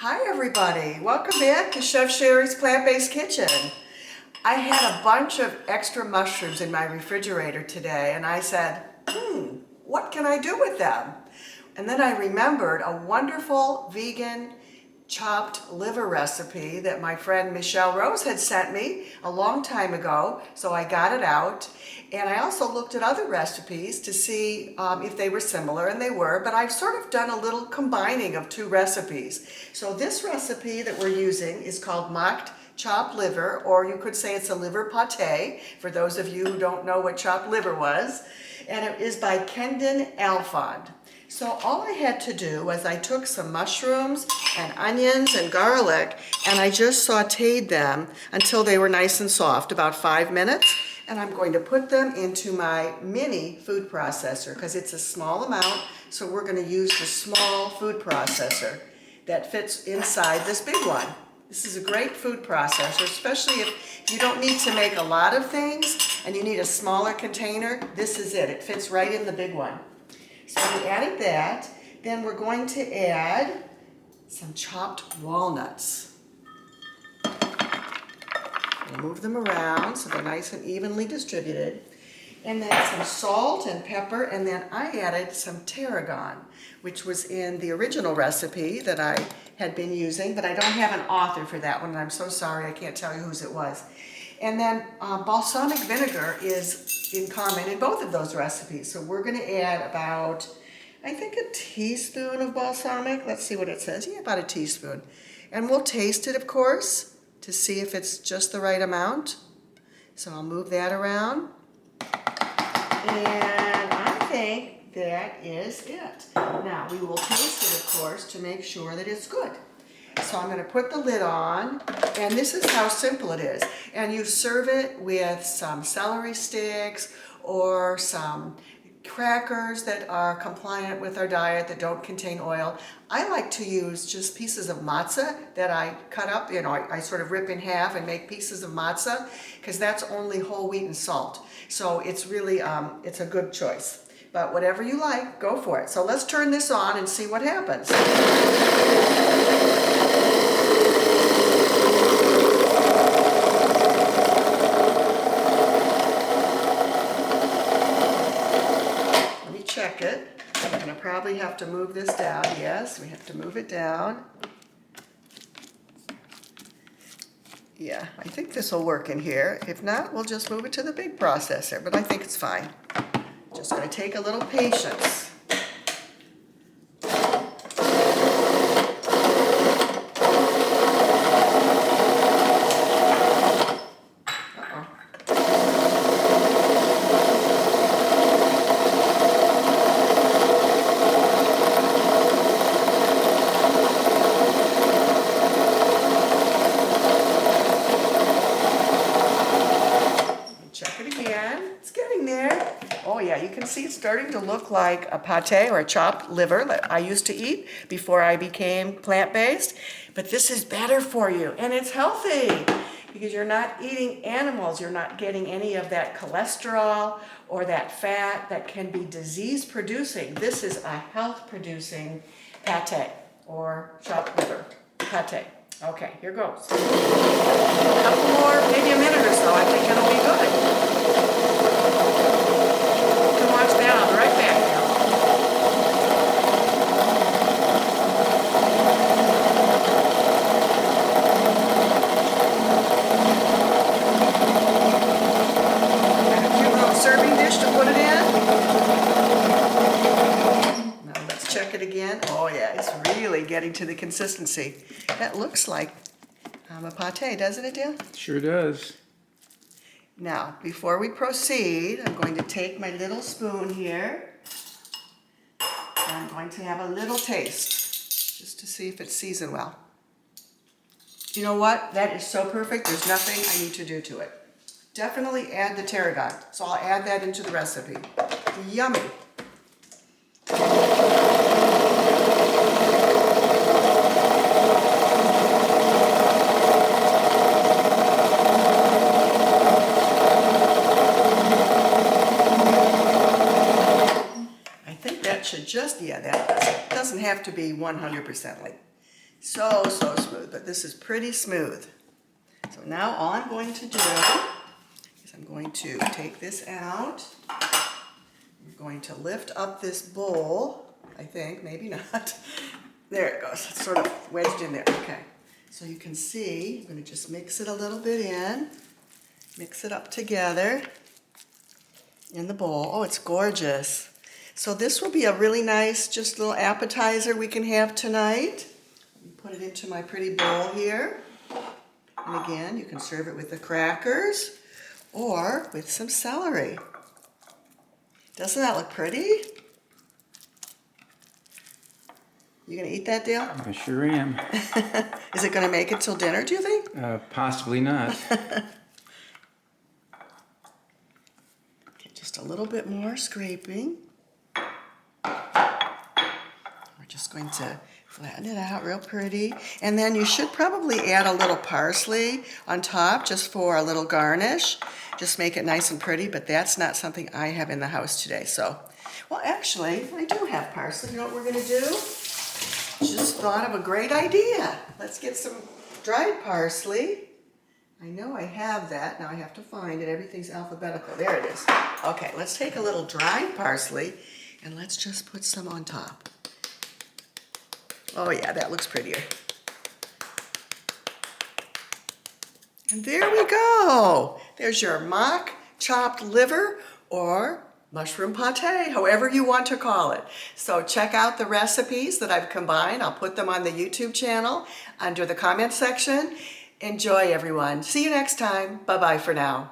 Hi everybody, welcome back to Chef Sherry's Plant-Based Kitchen. I had a bunch of extra mushrooms in my refrigerator today and I said, what can I do with them? And then I remembered a wonderful vegan chopped liver recipe that my friend Michelle Rose had sent me a long time ago, so I got it out. And I also looked at other recipes to see if they were similar, and they were, but I've sort of done a little combining of two recipes. So this recipe that we're using is called mocked chopped liver, or you could say it's a liver pate, for those of you who don't know what chopped liver was. And it is by Kendon Alfond. So all I had to do was I took some mushrooms and onions and garlic and I just sauteed them until they were nice and soft, about 5 minutes. And I'm going to put them into my mini food processor because it's a small amount, so we're going to use the small food processor that fits inside this big one. This is a great food processor, especially if you don't need to make a lot of things and you need a smaller container. This is it. It fits right in the big one. So we added that. Then we're going to add some chopped walnuts. We'll move them around so they're nice and evenly distributed. And then some salt and pepper, and then I added some tarragon, which was in the original recipe that I had been using, but I don't have an author for that one, and I'm so sorry I can't tell you whose it was. And then balsamic vinegar is in common in both of those recipes. So we're going to add about, I think, a teaspoon of balsamic. Let's see what it says. Yeah, about a teaspoon. And we'll taste it, of course, to see if it's just the right amount. So I'll move that around. And I think that is it. Now, we will taste it, of course, to make sure that it's good. So I'm going to put the lid on, and this is how simple it is. And you serve it with some celery sticks or some crackers that are compliant with our diet that don't contain oil. I like to use just pieces of matzah that I cut up, I sort of rip in half and make pieces of matzah because that's only whole wheat and salt. So it's really, it's a good choice. But whatever you like, go for it. So let's turn this on and see what happens. Let me check it. I'm going to probably have to move this down. Yes, we have to move it down. Yeah, I think this will work in here. If not, we'll just move it to the big processor, but I think it's fine. Just going to take a little patience. Check it again. It's getting there. Oh yeah, you can see it's starting to look like a pate or a chopped liver that I used to eat before I became plant-based. But this is better for you, and it's healthy because you're not eating animals. You're not getting any of that cholesterol or that fat that can be disease-producing. This is a health-producing pate or chopped liver pate. Okay, here goes. A couple more, maybe a minute or so. I think it'll be good. You can watch that. I'll be right back now. And a cute little serving dish to put it in. Now let's check it again. Oh yeah, it's really getting to the consistency. That looks like a pate, doesn't it, Dale? Sure does. Now, before we proceed, I'm going to take my little spoon here. And I'm going to have a little taste, just to see if it's seasoned well. You know what? That is so perfect. There's nothing I need to do to it. Definitely add the tarragon. So I'll add that into the recipe. Yummy. Should just, yeah, that doesn't have to be 100% like So smooth, but this is pretty smooth. So now all I'm going to do is I'm going to take this out. I'm going to lift up this bowl, I think, maybe not. There it goes, it's sort of wedged in there, okay. So you can see, I'm gonna just mix it a little bit in, mix it up together in the bowl. Oh, it's gorgeous. So this will be a really nice, just little appetizer we can have tonight. Put it into my pretty bowl here. And again, you can serve it with the crackers or with some celery. Doesn't that look pretty? You gonna eat that, Dale? I sure am. Is it gonna make it till dinner, do you think? Possibly not. Okay, just a little bit more scraping. We're just going to flatten it out real pretty. And then you should probably add a little parsley on top just for a little garnish. Just make it nice and pretty, but that's not something I have in the house today. So, well, actually, I do have parsley. You know what we're gonna do? Just thought of a great idea. Let's get some dried parsley. I know I have that. Now I have to find it. Everything's alphabetical. There it is. Okay, let's take a little dried parsley and let's just put some on top. Oh yeah, that looks prettier. And there we go. There's your mock chopped liver or mushroom pate, however you want to call it. So check out the recipes that I've combined. I'll put them on the YouTube channel under the comment section. Enjoy, everyone. See you next time. Bye-bye for now.